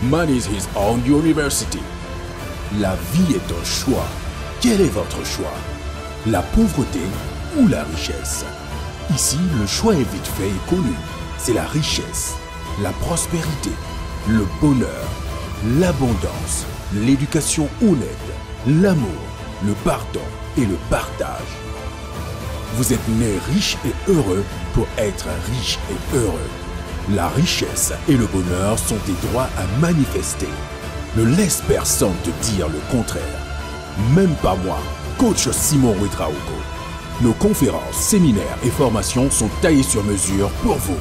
Man is his own university. La vie est un choix. Quel est votre choix? La pauvreté ou la richesse? Ici, le choix est vite fait et connu. C'est la richesse, la prospérité, le bonheur, l'abondance, l'éducation honnête, l'amour, le pardon et le partage. Vous êtes né riche et heureux pour être riche et heureux. La richesse et le bonheur sont des droits à manifester. Ne laisse personne te dire le contraire. Même pas moi, coach Simon Ouedraogo. Nos conférences, séminaires et formations sont taillées sur mesure pour vous.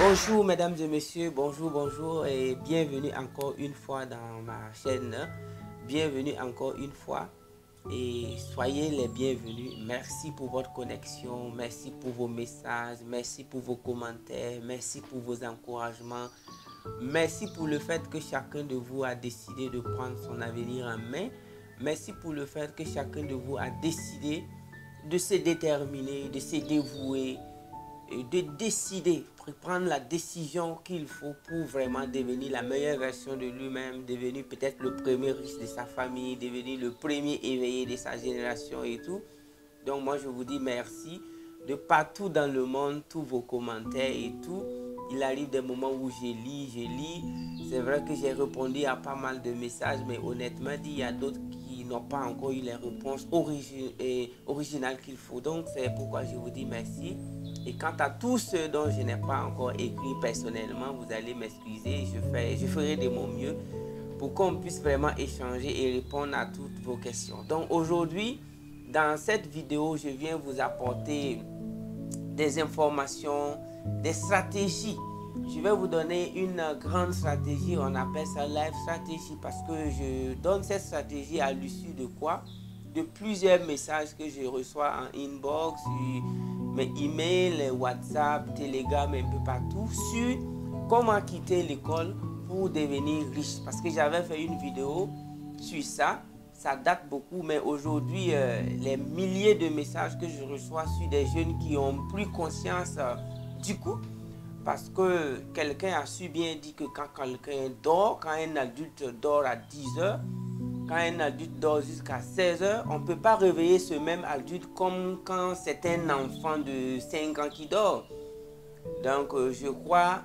Bonjour mesdames et messieurs, bonjour et bienvenue encore une fois dans ma chaîne. Bienvenue encore une fois et soyez les bienvenus. Merci pour votre connexion, merci pour vos messages, merci pour vos commentaires, merci pour vos encouragements. Merci pour le fait que chacun de vous a décidé de prendre son avenir en main. Merci pour le fait que chacun de vous a décidé de se déterminer, de se dévouer, de décider, de prendre la décision qu'il faut pour vraiment devenir la meilleure version de lui-même, devenir peut-être le premier riche de sa famille, devenir le premier éveillé de sa génération et tout. Donc moi je vous dis merci de partout dans le monde, tous vos commentaires et tout. Il arrive des moments où je lis. C'est vrai que j'ai répondu à pas mal de messages, mais honnêtement dit, il y a d'autres qui n'ont pas encore eu les réponses originales qu'il faut. Donc c'est pourquoi je vous dis merci. Et quant à tous ceux dont je n'ai pas encore écrit personnellement, vous allez m'excuser. Je ferai de mon mieux pour qu'on puisse vraiment échanger et répondre à toutes vos questions. Donc aujourd'hui, dans cette vidéo, je viens vous apporter des informations, des stratégies. Je vais vous donner une grande stratégie, on appelle ça life stratégie, parce que je donne cette stratégie à l'issue de quoi? De plusieurs messages que je reçois en inbox, sur mes emails, WhatsApp, Telegram, un peu partout, sur comment quitter l'école pour devenir riche. Parce que j'avais fait une vidéo sur ça. Ça date beaucoup, mais aujourd'hui, les milliers de messages que je reçois sur des jeunes qui ont pris conscience du coup, parce que quelqu'un a su bien dire que quand quelqu'un dort, quand un adulte dort à 10 heures, quand un adulte dort jusqu'à 16 heures, on ne peut pas réveiller ce même adulte comme quand c'est un enfant de 5 ans qui dort. Donc, je crois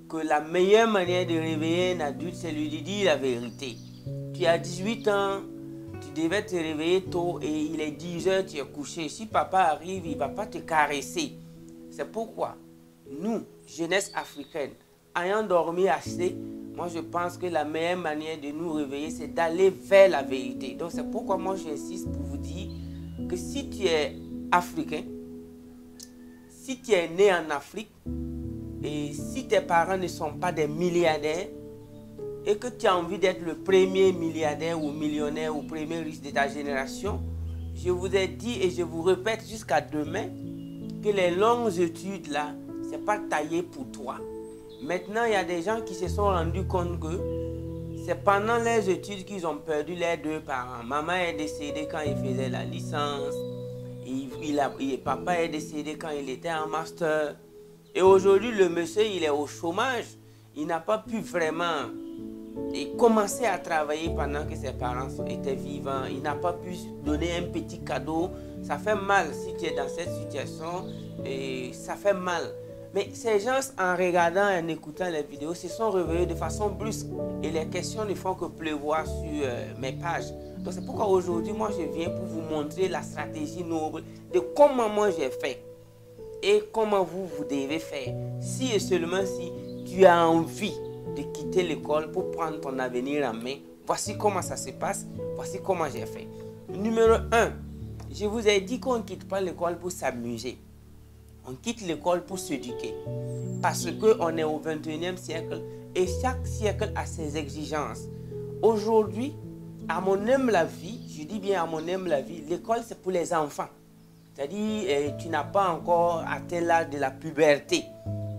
que la meilleure manière de réveiller un adulte, c'est lui de dire la vérité. Tu as 18 ans, tu devais te réveiller tôt et il est 10 heures, tu es couché. Si papa arrive, il ne va pas te caresser. C'est pourquoi nous, jeunesse africaine, ayant dormi assez, moi je pense que la meilleure manière de nous réveiller, c'est d'aller vers la vérité. Donc c'est pourquoi moi j'insiste pour vous dire que si tu es africain, si tu es né en Afrique, et si tes parents ne sont pas des milliardaires, et que tu as envie d'être le premier milliardaire ou millionnaire ou premier riche de ta génération, je vous ai dit et je vous répète jusqu'à demain que les longues études là, ce n'est pas taillé pour toi. Maintenant, il y a des gens qui se sont rendus compte que c'est pendant les études qu'ils ont perdu les deux parents. Maman est décédée quand il faisait la licence, et papa est décédé quand il était en master. Et aujourd'hui, le monsieur, il est au chômage. Il n'a pas pu vraiment commencer à travailler pendant que ses parents étaient vivants. Il n'a pas pu donner un petit cadeau. Ça fait mal si tu es dans cette situation. Et ça fait mal. Mais ces gens, en regardant et en écoutant les vidéos, se sont réveillés de façon brusque. Et les questions ne font que pleuvoir sur mes pages. Donc c'est pourquoi aujourd'hui, moi, je viens pour vous montrer la stratégie noble de comment moi j'ai fait. Et comment vous devez faire. Si et seulement si tu as envie de quitter l'école pour prendre ton avenir en main, voici comment ça se passe, voici comment j'ai fait. Numéro 1, je vous ai dit qu'on ne quitte pas l'école pour s'amuser. On quitte l'école pour s'éduquer. Parce qu'on est au 21e siècle et chaque siècle a ses exigences. Aujourd'hui, à mon humble avis, je dis bien à mon humble avis, l'école c'est pour les enfants. C'est-à-dire, tu n'as pas encore atteint l'âge de la puberté.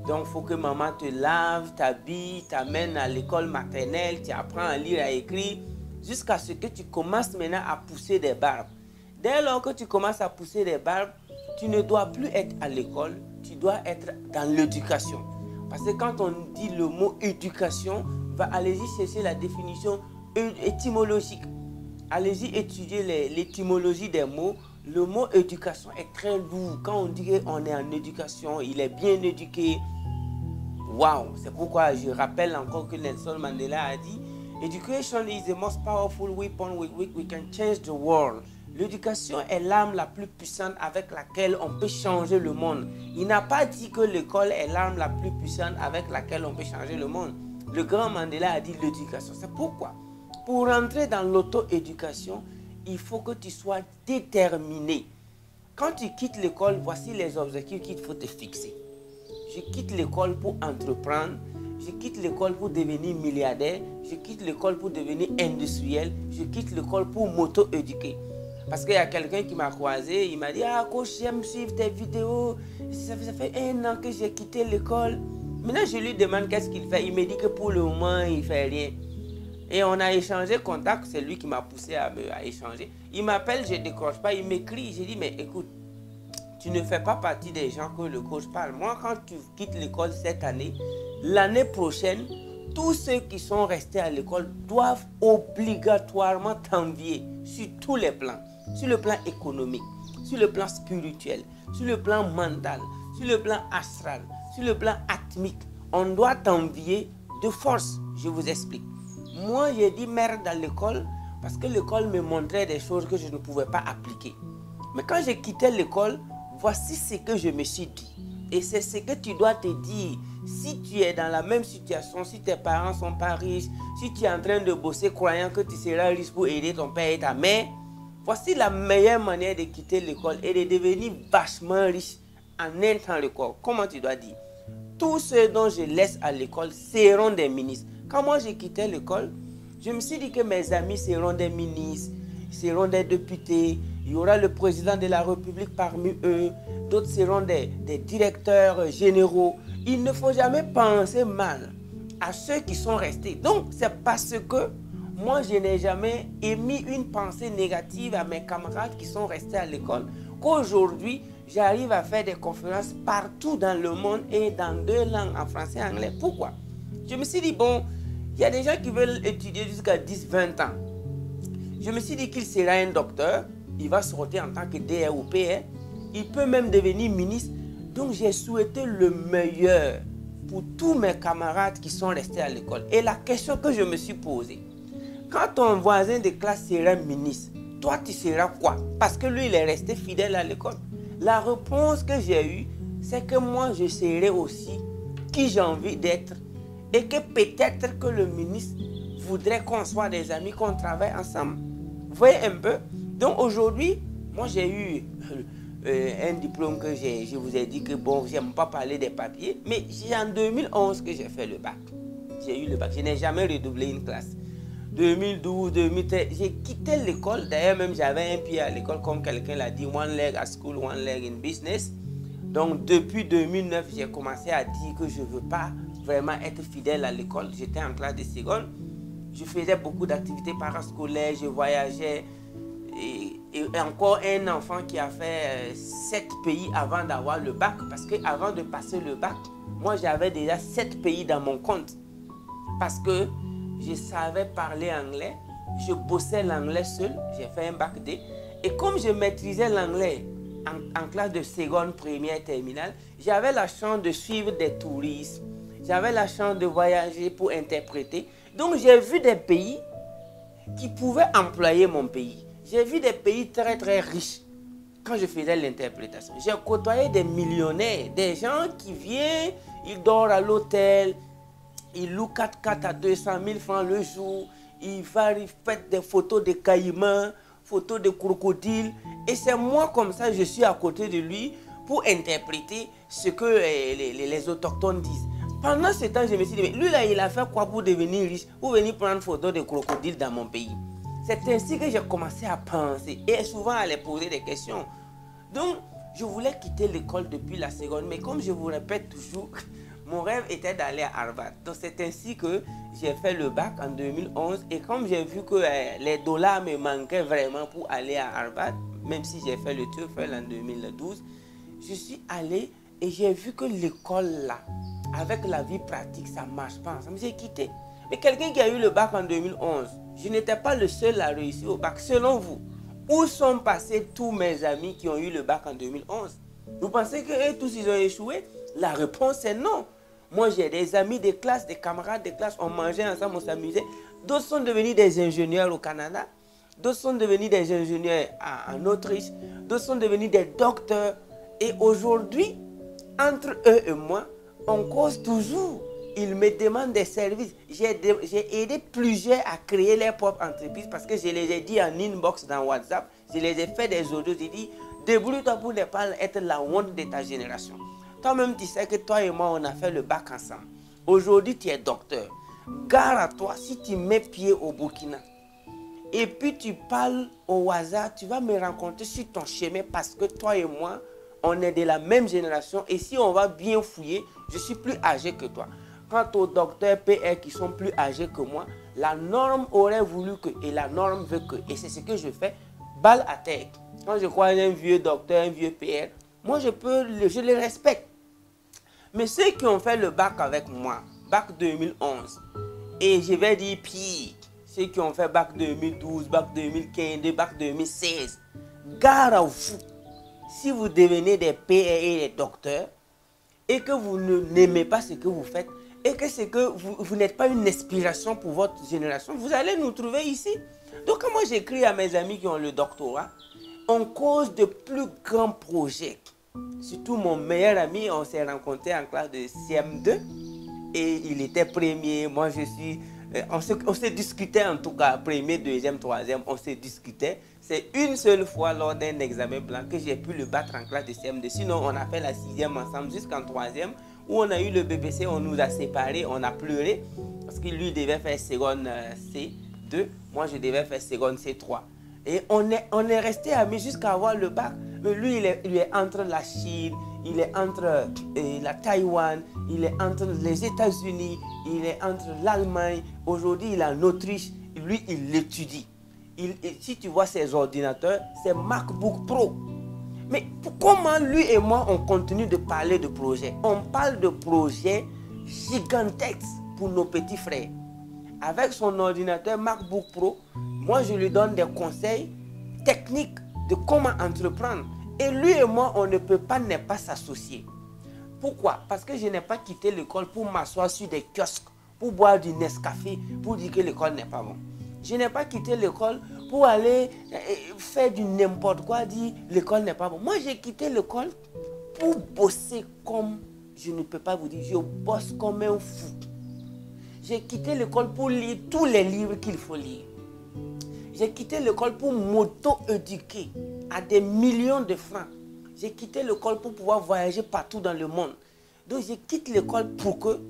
Donc, il faut que maman te lave, t'habille, t'amène à l'école maternelle, tu apprends à lire, à écrire, jusqu'à ce que tu commences maintenant à pousser des barbes. Dès lors que tu commences à pousser des barbes, tu ne dois plus être à l'école, tu dois être dans l'éducation. Parce que quand on dit le mot éducation, allez-y chercher la définition étymologique. Allez-y étudier l'étymologie des mots. Le mot éducation est très lourd. Quand on dit qu'on est en éducation, il est bien éduqué. Waouh! C'est pourquoi je rappelle encore que Nelson Mandela a dit Education is the most powerful weapon with which we can change the world. L'éducation est l'arme la plus puissante avec laquelle on peut changer le monde. Il n'a pas dit que l'école est l'arme la plus puissante avec laquelle on peut changer le monde. Le grand Mandela a dit l'éducation. C'est pourquoi, pour entrer dans l'auto-éducation, il faut que tu sois déterminé. Quand tu quittes l'école, voici les objectifs qu'il faut te fixer. Je quitte l'école pour entreprendre. Je quitte l'école pour devenir milliardaire. Je quitte l'école pour devenir industriel. Je quitte l'école pour m'auto-éduquer. Parce qu'il y a quelqu'un qui m'a croisé, il m'a dit « Ah, coach, j'aime suivre tes vidéos. Ça fait 1 an que j'ai quitté l'école. » Maintenant, je lui demande qu'est-ce qu'il fait. Il me dit que pour le moment, il ne fait rien. Et on a échangé contact. C'est lui qui m'a poussé à échanger. Il m'appelle, je ne décroche pas. Il m'écrit. J'ai dit « Mais écoute, tu ne fais pas partie des gens que le coach parle. Moi, quand tu quittes l'école cette année, l'année prochaine, tous ceux qui sont restés à l'école doivent obligatoirement t'envier sur tous les plans. Sur le plan économique, sur le plan spirituel, sur le plan mental, sur le plan astral, sur le plan atmique. On doit t'envier de force. Je vous explique. Moi, j'ai dit merde à l'école parce que l'école me montrait des choses que je ne pouvais pas appliquer. Mais quand j'ai quitté l'école, voici ce que je me suis dit. Et c'est ce que tu dois te dire. Si tu es dans la même situation, si tes parents ne sont pas riches, si tu es en train de bosser croyant que tu seras riche pour aider ton père et ta mère, voici la meilleure manière de quitter l'école et de devenir vachement riche en un temps record. Comment tu dois dire? Tous ceux dont je laisse à l'école seront des ministres. Quand moi j'ai quitté l'école, je me suis dit que mes amis seront des ministres, seront des députés, il y aura le président de la République parmi eux, d'autres seront des directeurs généraux. Il ne faut jamais penser mal à ceux qui sont restés. Donc, c'est parce que moi, je n'ai jamais émis une pensée négative à mes camarades qui sont restés à l'école qu'aujourd'hui, j'arrive à faire des conférences partout dans le monde et dans 2 langues, en français et en anglais. Pourquoi? Je me suis dit, bon, il y a des gens qui veulent étudier jusqu'à 10-20 ans. Je me suis dit qu'il sera un docteur, il va sortir en tant que DR ou PR, il peut même devenir ministre. Donc j'ai souhaité le meilleur pour tous mes camarades qui sont restés à l'école. Et la question que je me suis posée, quand ton voisin de classe sera ministre, toi tu seras quoi? Parce que lui il est resté fidèle à l'école. La réponse que j'ai eue, c'est que moi je serai aussi qui j'ai envie d'être. Et que peut-être que le ministre voudrait qu'on soit des amis, qu'on travaille ensemble. Vous voyez un peu? Donc aujourd'hui, moi j'ai eu un diplôme que je vous ai dit que bon, j'aime pas parler des papiers, mais c'est en 2011 que j'ai fait le bac. J'ai eu le bac, je n'ai jamais redoublé une classe. 2012, 2013, j'ai quitté l'école. D'ailleurs, même j'avais un pied à l'école, comme quelqu'un l'a dit, one leg at school, one leg in business. Donc depuis 2009, j'ai commencé à dire que je ne veux pas vraiment être fidèle à l'école. J'étais en classe de seconde. Je faisais beaucoup d'activités parascolaires, je voyageais. Et encore un enfant qui a fait 7 pays avant d'avoir le bac. Parce qu'avant de passer le bac, moi j'avais déjà 7 pays dans mon compte. Parce que je savais parler anglais, je bossais l'anglais seul, j'ai fait un bac D. Et comme je maîtrisais l'anglais en classe de seconde, première, terminale, j'avais la chance de suivre des touristes, j'avais la chance de voyager pour interpréter. Donc j'ai vu des pays qui pouvaient employer mon pays. J'ai vu des pays très très riches quand je faisais l'interprétation. J'ai côtoyé des millionnaires, des gens qui viennent, ils dorment à l'hôtel, ils louent 4x4 à 200 000 francs le jour, ils font des photos de caïmans, photos de crocodiles. Et c'est moi comme ça, je suis à côté de lui pour interpréter ce que les autochtones disent. Pendant ce temps, je me suis dit, mais lui là, il a fait quoi pour devenir riche, pour venir prendre photos de crocodiles dans mon pays? C'est ainsi que j'ai commencé à penser et souvent à les poser des questions. Donc, je voulais quitter l'école depuis la seconde, mais comme je vous répète toujours, mon rêve était d'aller à Harvard. Donc, c'est ainsi que j'ai fait le bac en 2011. Et comme j'ai vu que les dollars me manquaient vraiment pour aller à Harvard, même si j'ai fait le TOEFL en 2012, je suis allé Et j'ai vu que l'école là, avec la vie pratique, ça ne marche pas ensemble. J'ai quitté. Mais quelqu'un qui a eu le bac en 2011, je n'étais pas le seul à réussir au bac. Selon vous, où sont passés tous mes amis qui ont eu le bac en 2011? Vous pensez qu'eux tous ils ont échoué? La réponse est non. Moi j'ai des amis de classe, des camarades de classe, on mangeait ensemble, on s'amusait. D'autres sont devenus des ingénieurs au Canada, d'autres sont devenus des ingénieurs en Autriche, d'autres sont devenus des docteurs. Et aujourd'hui, entre eux et moi, on cause toujours. Ils me demandent des services. J'ai aidé plusieurs à créer leur propre entreprise parce que je les ai dit en inbox dans WhatsApp. Je les ai fait des audios. J'ai dit, débrouille-toi pour ne pas être la honte de ta génération. Toi-même, tu sais que toi et moi, on a fait le bac ensemble. Aujourd'hui, tu es docteur. Gare à toi, si tu mets pied au Burkina et puis tu parles au hasard, tu vas me rencontrer sur ton chemin parce que toi et moi, on est de la même génération. Et si on va bien fouiller, je suis plus âgé que toi. Quant aux docteurs PR qui sont plus âgés que moi, la norme aurait voulu que, et la norme veut que, et c'est ce que je fais, balle à terre. Quand je crois un vieux docteur, un vieux PR, moi je les respecte. Mais ceux qui ont fait le bac avec moi, bac 2011, et je vais dire pire, ceux qui ont fait bac 2012, bac 2015, bac 2016, gare à vous, si vous devenez des PR et des docteurs, et que vous n'aimez pas ce que vous faites, et que vous n'êtes pas une inspiration pour votre génération, vous allez nous trouver ici. Donc moi j'écris à mes amis qui ont le doctorat, on cause de plus grands projets. Surtout mon meilleur ami, on s'est rencontrés en classe de CM2 et il était premier, moi je suis... On se discutait en tout cas, premier, deuxième, troisième, on se discutait. C'est une seule fois lors d'un examen blanc que j'ai pu le battre en classe de CM2. Sinon, on a fait la sixième ensemble jusqu'en troisième où on a eu le BBC, on nous a séparés, on a pleuré parce que lui devait faire seconde C2, moi je devais faire seconde C3. Et on est resté amis jusqu'à avoir le bac. Mais lui, il est entre la Chine, il est entre la Taïwan, il est entre les États-Unis, il est entre l'Allemagne. Aujourd'hui, il est en Autriche. Lui, il l'étudie. Si tu vois ses ordinateurs, c'est MacBook Pro. Mais comment lui et moi, on continue de parler de projets? On parle de projets gigantesques pour nos petits frères. Avec son ordinateur MacBook Pro, moi, je lui donne des conseils techniques de comment entreprendre. Et lui et moi, on ne peut pas ne pas s'associer. Pourquoi? Parce que je n'ai pas quitté l'école pour m'asseoir sur des kiosques, pour boire du Nescafé, pour dire que l'école n'est pas bon. Je n'ai pas quitté l'école pour aller faire du n'importe quoi, dire l'école n'est pas bon. Moi, j'ai quitté l'école pour bosser comme, je ne peux pas vous dire, je bosse comme un fou. J'ai quitté l'école pour lire tous les livres qu'il faut lire. J'ai quitté l'école pour m'auto-éduquer à des millions de francs. J'ai quitté l'école pour pouvoir voyager partout dans le monde. Donc, je quitte l'école pour que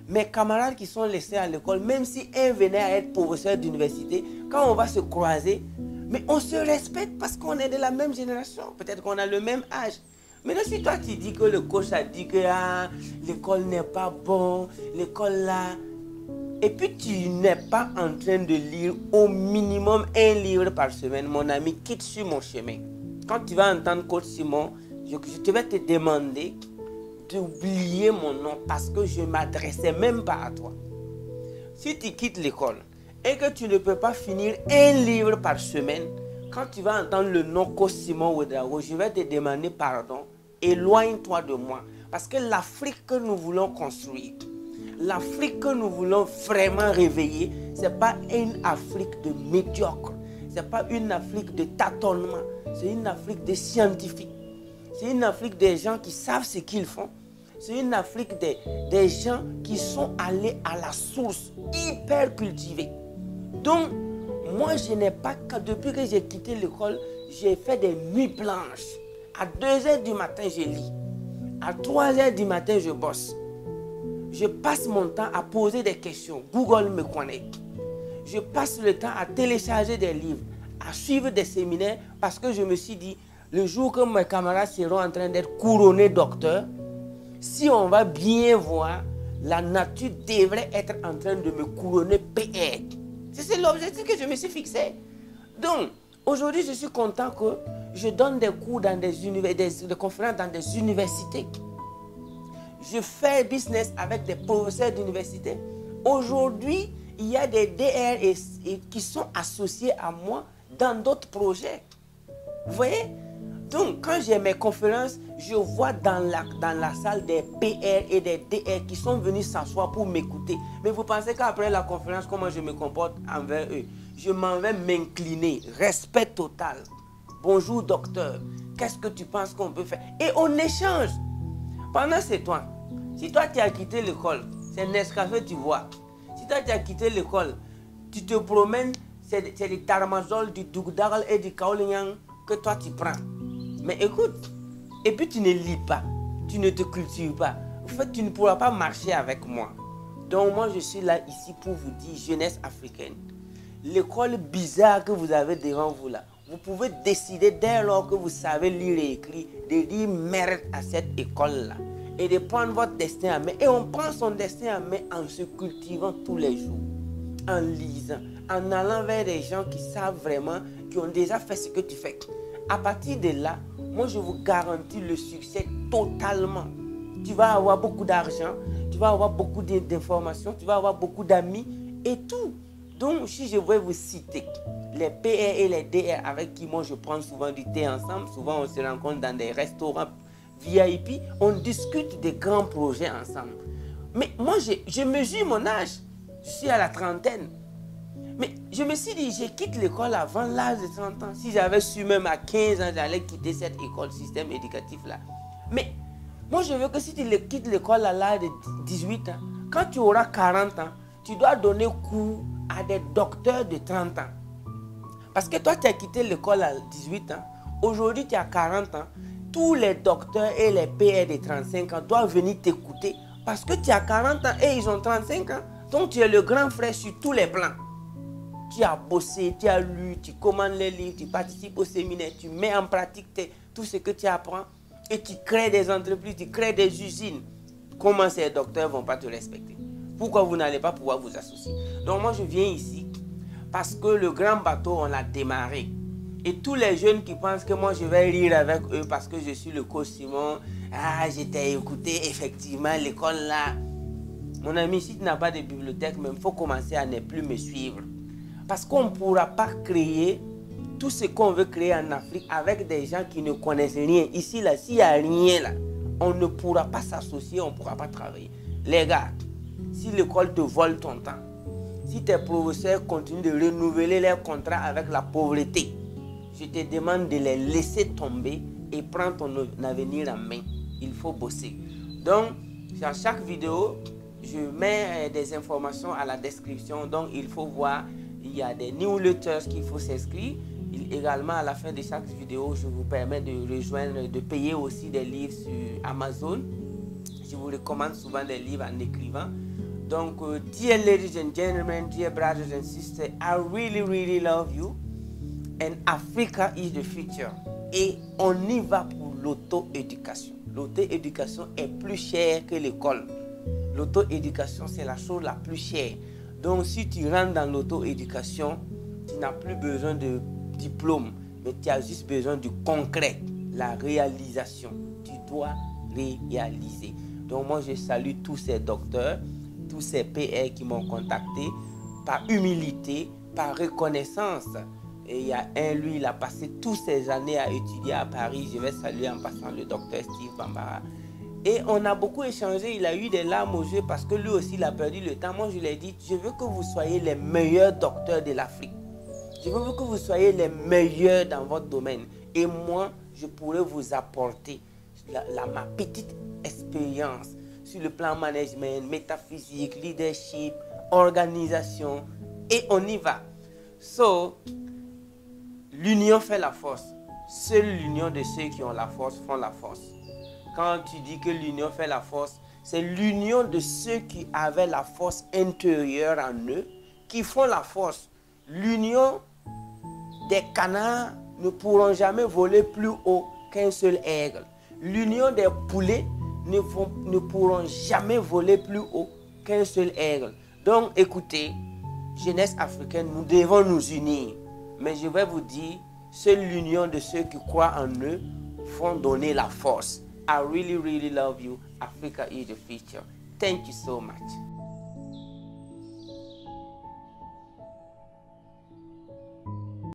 mes camarades qui sont laissés à l'école, même si un venait à être professeur d'université, quand on va se croiser, mais on se respecte parce qu'on est de la même génération. Peut-être qu'on a le même âge. Maintenant, si toi, tu dis que le coach a dit que l'école n'est pas bon, l'école là... Et puis, tu n'es pas en train de lire au minimum un livre par semaine. Mon ami, quitte sur mon chemin. Quand tu vas entendre coach Simon, je te vais te demander d'oublier mon nom parce que je ne m'adressais même pas à toi. Si tu quittes l'école et que tu ne peux pas finir un livre par semaine, quand tu vas entendre le nom coach Simon Ouedraogo, je vais te demander pardon. Éloigne-toi de moi. Parce que l'Afrique que nous voulons construire, l'Afrique que nous voulons vraiment réveiller, ce n'est pas une Afrique de médiocre. Ce n'est pas une Afrique de tâtonnement. C'est une Afrique de scientifiques. C'est une Afrique des gens qui savent ce qu'ils font. C'est une Afrique des gens qui sont allés à la source, hyper cultivés. Donc, moi, je n'ai pas... Depuis que j'ai quitté l'école, j'ai fait des nuits blanches. À 2h du matin, je lis. À 3h du matin, je bosse. Je passe mon temps à poser des questions. Google me connecte. Je passe le temps à télécharger des livres, à suivre des séminaires parce que je me suis dit, le jour que mes camarades seront en train d'être couronnés docteurs, si on va bien voir, la nature devrait être en train de me couronner PR. C'est l'objectif que je me suis fixé. Donc, aujourd'hui, je suis content que je donne des cours dans des conférences dans des universités. je fais business avec des professeurs d'université. Aujourd'hui, il y a des DR qui sont associés à moi dans d'autres projets. Vous voyez? Donc, quand j'ai mes conférences, je vois dans la salle des PR et des DR qui sont venus s'asseoir pour m'écouter. Mais vous pensez qu'après la conférence, comment je me comporte envers eux? Je m'en vais m'incliner. Respect total. Bonjour docteur. Qu'est-ce que tu penses qu'on peut faire? Et on échange. Pendant ce temps, si toi tu as quitté l'école, c'est Nescafé tu vois. Si toi tu as quitté l'école, tu te promènes, c'est du Tarmazol, du Dugdal et du Kaolinyang que toi tu prends. Mais écoute, et puis tu ne lis pas, tu ne te cultives pas. En fait, tu ne pourras pas marcher avec moi. Donc moi, je suis là ici pour vous dire, jeunesse africaine, l'école bizarre que vous avez devant vous là, vous pouvez décider dès lors que vous savez lire et écrire, de dire merde à cette école-là et de prendre votre destin en main. Et on prend son destin en main en se cultivant tous les jours, en lisant, en allant vers des gens qui savent vraiment, qui ont déjà fait ce que tu fais. À partir de là, moi je vous garantis le succès totalement. Tu vas avoir beaucoup d'argent, tu vas avoir beaucoup d'informations, tu vas avoir beaucoup d'amis et tout. Donc si je vais vous citer les PR et les DR avec qui moi je prends souvent du thé ensemble, souvent on se rencontre dans des restaurants VIP, on discute des grands projets ensemble. Mais moi je mesure mon âge, je suis à la trentaine. Mais je me suis dit, je quitte l'école avant l'âge de 30 ans. Si j'avais su même à 15 ans, j'allais quitter cette école, système éducatif là. Mais moi, je veux que si tu quittes l'école à l'âge de 18 ans, quand tu auras 40 ans, tu dois donner cours à des docteurs de 30 ans. Parce que toi, tu as quitté l'école à 18 ans. Aujourd'hui, tu as 40 ans. Tous les docteurs et les PR de 35 ans doivent venir t'écouter. Parce que tu as 40 ans et ils ont 35 ans. Donc, tu es le grand frère sur tous les plans. Tu as bossé, tu as lu, tu commandes les livres, tu participes au séminaire, tu mets en pratique tout ce que tu apprends et tu crées des entreprises, tu crées des usines. Comment ces docteurs ne vont pas te respecter? Pourquoi vous n'allez pas pouvoir vous associer? Donc moi je viens ici parce que le grand bateau on l'a démarré. Et tous les jeunes qui pensent que moi je vais rire avec eux parce que je suis le coach Simon, ah je t'ai écouté, effectivement l'école là. Mon ami, si tu n'as pas de bibliothèque, il faut commencer à ne plus me suivre. Parce qu'on ne pourra pas créer tout ce qu'on veut créer en Afrique avec des gens qui ne connaissent rien. Ici, là, s'il n'y a rien, là, on ne pourra pas s'associer, on ne pourra pas travailler. Les gars, si l'école te vole ton temps, si tes professeurs continuent de renouveler leurs contrats avec la pauvreté, je te demande de les laisser tomber et prendre ton avenir en main. Il faut bosser. Donc, dans chaque vidéo, je mets des informations à la description. Donc, il faut voir. Il y a des newsletters qu'il faut s'inscrire. Également, à la fin de chaque vidéo, je vous permets de rejoindre, de payer aussi des livres sur Amazon. Je vous recommande souvent des livres en écrivant. Donc, dear ladies and gentlemen, dear brothers and sisters, I really, really love you. And Africa is the future. Et on y va pour l'auto-éducation. L'auto-éducation est plus chère que l'école. L'auto-éducation, c'est la chose la plus chère. Donc, si tu rentres dans l'auto-éducation, tu n'as plus besoin de diplôme, mais tu as juste besoin du concret, la réalisation. Tu dois réaliser. Donc, moi, je salue tous ces docteurs, tous ces PR qui m'ont contacté par humilité, par reconnaissance. Et il y a lui, il a passé toutes ces années à étudier à Paris. Je vais saluer en passant le docteur Steve Bambara. Et on a beaucoup échangé, il a eu des larmes aux yeux parce que lui aussi il a perdu le temps. Moi je lui ai dit, je veux que vous soyez les meilleurs docteurs de l'Afrique. Je veux que vous soyez les meilleurs dans votre domaine. Et moi, je pourrais vous apporter ma petite expérience sur le plan management, métaphysique, leadership, organisation. Et on y va. So, l'union fait la force. Seule l'union de ceux qui ont la force font la force. Quand tu dis que l'union fait la force, c'est l'union de ceux qui avaient la force intérieure en eux qui font la force. L'union des canards ne pourront jamais voler plus haut qu'un seul aigle. L'union des poulets ne pourront jamais voler plus haut qu'un seul aigle. Donc écoutez, jeunesse africaine, nous devons nous unir. Mais je vais vous dire, seule l'union de ceux qui croient en eux font donner la force. I really, really love you. Africa is the future. Thank you so much.